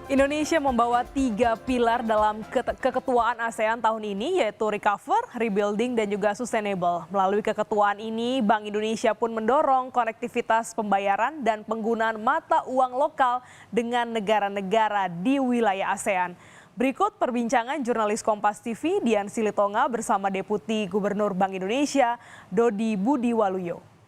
Indonesia membawa 3 pilar dalam keketuaan ASEAN tahun ini, yaitu recover, rebuilding, dan juga sustainable. Melalui keketuaan ini, Bank Indonesia pun mendorong konektivitas pembayaran dan penggunaan mata uang lokal dengan negara-negara di wilayah ASEAN. Berikut perbincangan jurnalis Kompas TV Dian Silitonga bersama Deputi Gubernur Bank Indonesia Dodi Budiwaluyo.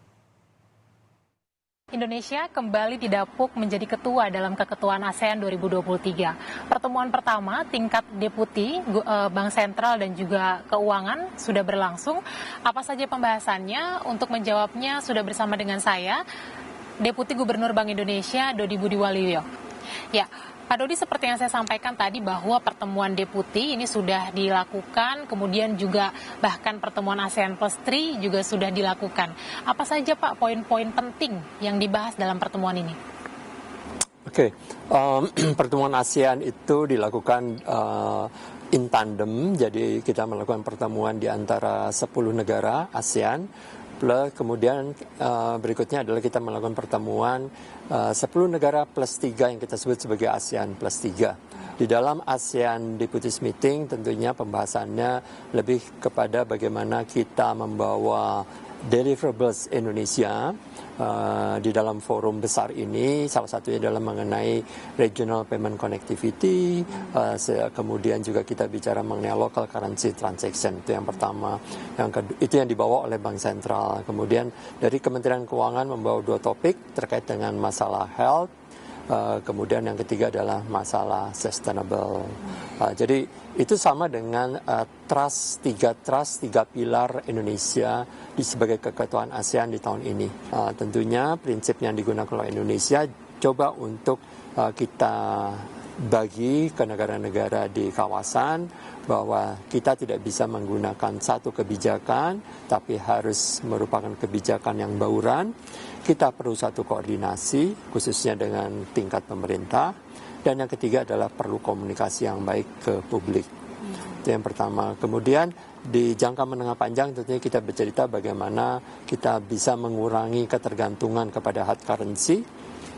Indonesia kembali didapuk menjadi ketua dalam keketuaan ASEAN 2023. Pertemuan pertama tingkat deputi Bank Sentral dan juga Keuangan sudah berlangsung. Apa saja pembahasannya? Untuk menjawabnya sudah bersama dengan saya, Deputi Gubernur Bank Indonesia Dodi Budiwaluyo. Ya, Pak Dodi, seperti yang saya sampaikan tadi bahwa pertemuan deputi ini sudah dilakukan, kemudian juga bahkan pertemuan ASEAN Plus 3 juga sudah dilakukan. Apa saja Pak poin-poin penting yang dibahas dalam pertemuan ini? Oke, pertemuan ASEAN itu dilakukan in tandem, jadi kita melakukan pertemuan di antara 10 negara ASEAN. Plus kemudian berikutnya adalah kita melakukan pertemuan 10 negara plus 3 yang kita sebut sebagai ASEAN plus 3. Di dalam ASEAN Deputies Meeting tentunya pembahasannya lebih kepada bagaimana kita membawa deliverables Indonesia di dalam forum besar ini. Salah satunya adalah mengenai regional payment connectivity, kemudian juga kita bicara mengenai local currency transaction, itu yang pertama. Yang kedua, itu yang dibawa oleh Bank Sentral. Kemudian dari Kementerian Keuangan membawa 2 topik terkait dengan masalah health. Kemudian yang ketiga adalah masalah sustainable. Jadi itu sama dengan tiga pilar Indonesia sebagai keketuaan ASEAN di tahun ini. Tentunya prinsip yang digunakan oleh Indonesia coba untuk kita bagi ke negara-negara di kawasan bahwa kita tidak bisa menggunakan satu kebijakan, tapi harus merupakan kebijakan yang bauran. Kita perlu satu koordinasi, khususnya dengan tingkat pemerintah. Dan yang ketiga adalah perlu komunikasi yang baik ke publik. Itu yang pertama. Kemudian di jangka menengah panjang tentunya kita bercerita bagaimana kita bisa mengurangi ketergantungan kepada hard currency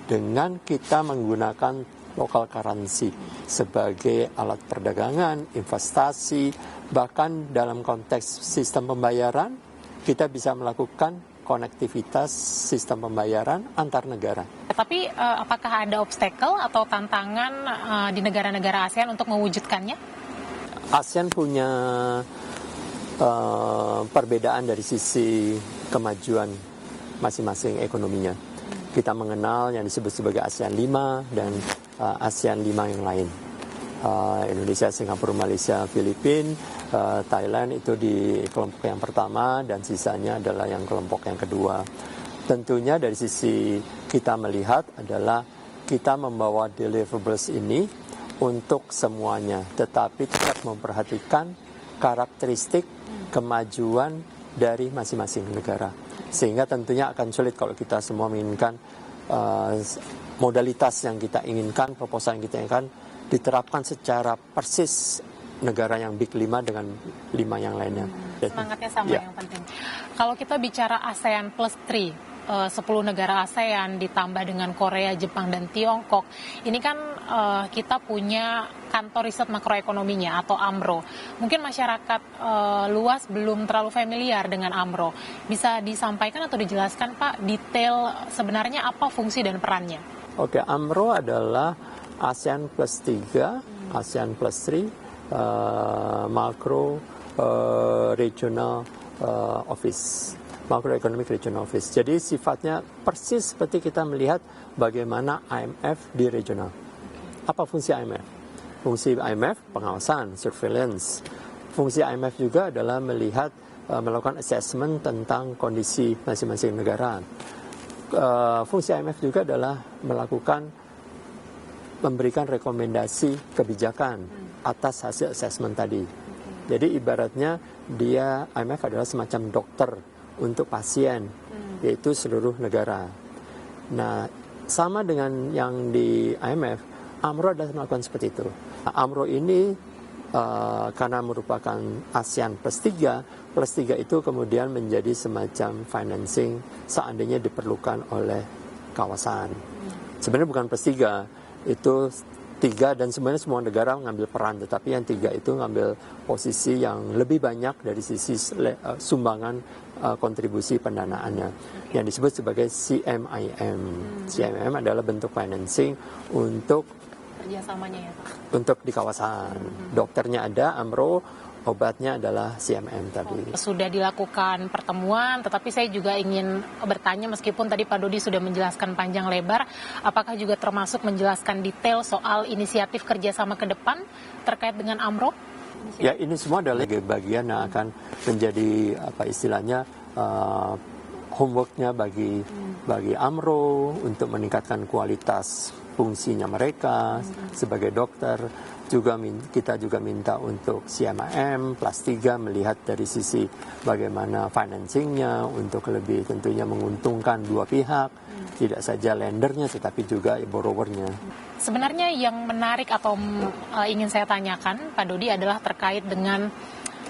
dengan kita menggunakan local currency sebagai alat perdagangan, investasi, bahkan dalam konteks sistem pembayaran kita bisa melakukan konektivitas sistem pembayaran antar negara. Tapi apakah ada obstacle atau tantangan di negara-negara ASEAN untuk mewujudkannya? ASEAN punya perbedaan dari sisi kemajuan masing-masing ekonominya. Kita mengenal yang disebut sebagai ASEAN 5 dan ASEAN 5 yang lain. Indonesia, Singapura, Malaysia, Filipina, Thailand itu di kelompok yang pertama dan sisanya adalah yang kelompok yang kedua. Tentunya dari sisi kita melihat adalah kita membawa deliverables ini untuk semuanya, tetapi tetap memperhatikan karakteristik kemajuan dari masing-masing negara. Sehingga tentunya akan sulit kalau kita semua menginginkan modalitas yang kita inginkan, proposal yang kita inginkan, diterapkan secara persis negara yang Big 5 dengan 5 yang lainnya. Semangatnya sama yang penting. Kalau kita bicara ASEAN Plus 3, 10 negara ASEAN ditambah dengan Korea, Jepang, dan Tiongkok, ini kan kita punya kantor riset makroekonominya atau AMRO. Mungkin masyarakat luas belum terlalu familiar dengan AMRO. Bisa disampaikan atau dijelaskan Pak detail sebenarnya apa fungsi dan perannya? Oke, AMRO adalah ASEAN Plus 3, ASEAN Plus 3, Macro Regional Office, Macroeconomic Regional Office. Jadi sifatnya persis seperti kita melihat bagaimana IMF di regional. Apa fungsi IMF? Fungsi IMF pengawasan, surveillance. Fungsi IMF juga adalah melakukan assessment tentang kondisi masing-masing negara. Fungsi IMF juga adalah memberikan rekomendasi kebijakan atas hasil assessment tadi. Jadi ibaratnya IMF adalah semacam dokter untuk pasien, yaitu seluruh negara. Nah, sama dengan yang di IMF, AMRO adalah melakukan seperti itu. Nah, AMRO ini karena merupakan ASEAN plus 3 itu kemudian menjadi semacam financing seandainya diperlukan oleh kawasan. Sebenarnya bukan plus 3, itu tiga, dan sebenarnya semua negara mengambil peran, tetapi yang tiga itu mengambil posisi yang lebih banyak dari sisi sumbangan kontribusi pendanaannya, yang disebut sebagai CMIM. CMIM adalah bentuk financing untuk Kerjasamanya ya Pak? Untuk di kawasan. Dokternya ada, AMRO, obatnya adalah CMM tadi. Sudah dilakukan pertemuan, tetapi saya juga ingin bertanya, meskipun tadi Pak Dodi sudah menjelaskan panjang lebar, apakah juga termasuk menjelaskan detail soal inisiatif kerjasama ke depan terkait dengan AMRO? Ya, ini semua adalah bagian yang akan menjadi apa istilahnya homeworknya bagi AMRO untuk meningkatkan kualitas fungsinya mereka sebagai dokter. Kita juga minta untuk CMIM plus 3 melihat dari sisi bagaimana financingnya untuk lebih tentunya menguntungkan dua pihak, tidak saja lendernya tetapi juga borrowernya. Sebenarnya yang menarik atau ingin saya tanyakan Pak Dodi adalah terkait dengan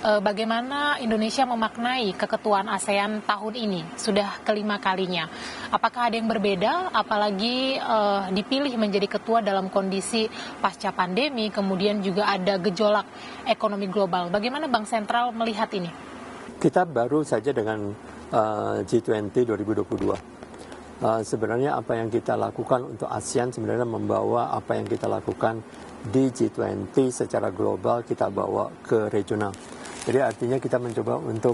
bagaimana Indonesia memaknai keketuaan ASEAN tahun ini, sudah kelima kalinya. Apakah ada yang berbeda, apalagi dipilih menjadi ketua dalam kondisi pasca pandemi, kemudian juga ada gejolak ekonomi global. Bagaimana Bank Sentral melihat ini? Kita baru saja dengan G20 2022. Sebenarnya apa yang kita lakukan untuk ASEAN sebenarnya membawa apa yang kita lakukan di G20 secara global kita bawa ke regional. Jadi artinya kita mencoba untuk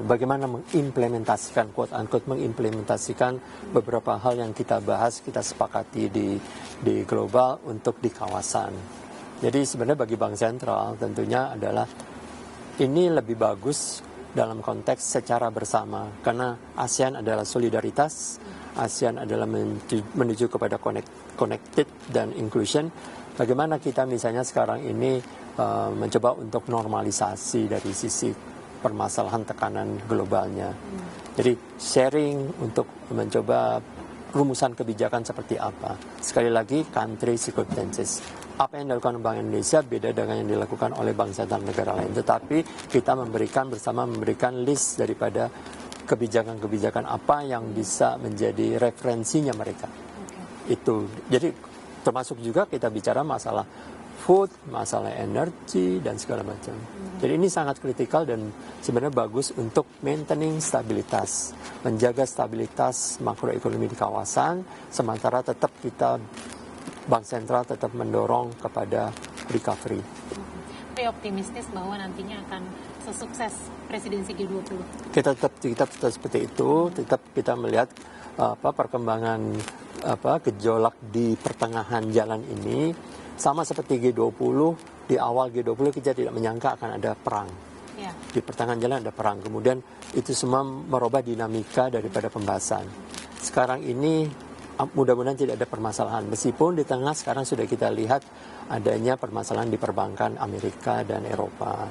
bagaimana mengimplementasikan, quote unquote, mengimplementasikan beberapa hal yang kita bahas, kita sepakati di global untuk di kawasan. Jadi sebenarnya bagi Bank Sentral tentunya adalah ini lebih bagus dalam konteks secara bersama, karena ASEAN adalah solidaritas, ASEAN adalah menuju kepada connected dan inclusion. Bagaimana kita misalnya sekarang ini mencoba untuk normalisasi dari sisi permasalahan tekanan globalnya. Jadi sharing untuk mencoba rumusan kebijakan seperti apa. Sekali lagi, country circumstances. Apa yang dilakukan Bank Indonesia beda dengan yang dilakukan oleh bank sentral negara lain. Tetapi kita memberikan list daripada kebijakan-kebijakan apa yang bisa menjadi referensinya mereka. Itu. Jadi termasuk juga kita bicara masalah food, masalah energi, dan segala macam. Jadi ini sangat kritikal dan sebenarnya bagus untuk maintaining stabilitas, menjaga stabilitas makroekonomi di kawasan, sementara tetap kita, Bank Sentral tetap mendorong kepada recovery. Tapi optimistis bahwa nantinya akan sesukses presidensi G20. Kita tetap seperti itu, tetap kita melihat perkembangan gejolak di pertengahan jalan ini. Sama seperti G20, di awal G20 kita tidak menyangka akan ada perang. Ya. Di pertengahan jalan ada perang. Kemudian itu semua merubah dinamika daripada pembahasan. Sekarang ini mudah-mudahan tidak ada permasalahan. Meskipun di tengah sekarang sudah kita lihat adanya permasalahan di perbankan Amerika dan Eropa.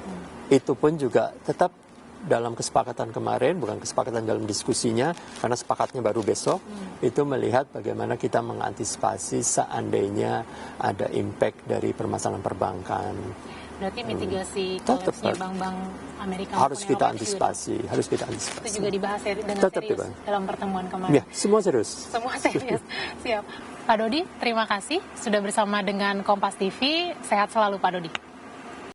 Itu pun juga tetap dalam kesepakatan kemarin, bukan kesepakatan dalam diskusinya, karena sepakatnya baru besok, itu melihat bagaimana kita mengantisipasi seandainya ada impact dari permasalahan perbankan. Berarti mitigasi kolapsnya bank-bank Amerika harus kita antisipasi, Itu juga dibahas dengan tetap serius dibahas dalam pertemuan kemarin. Ya, semua serius. Semua serius. Siap. Pak Dodi, terima kasih sudah bersama dengan Kompas TV. Sehat selalu Pak Dodi.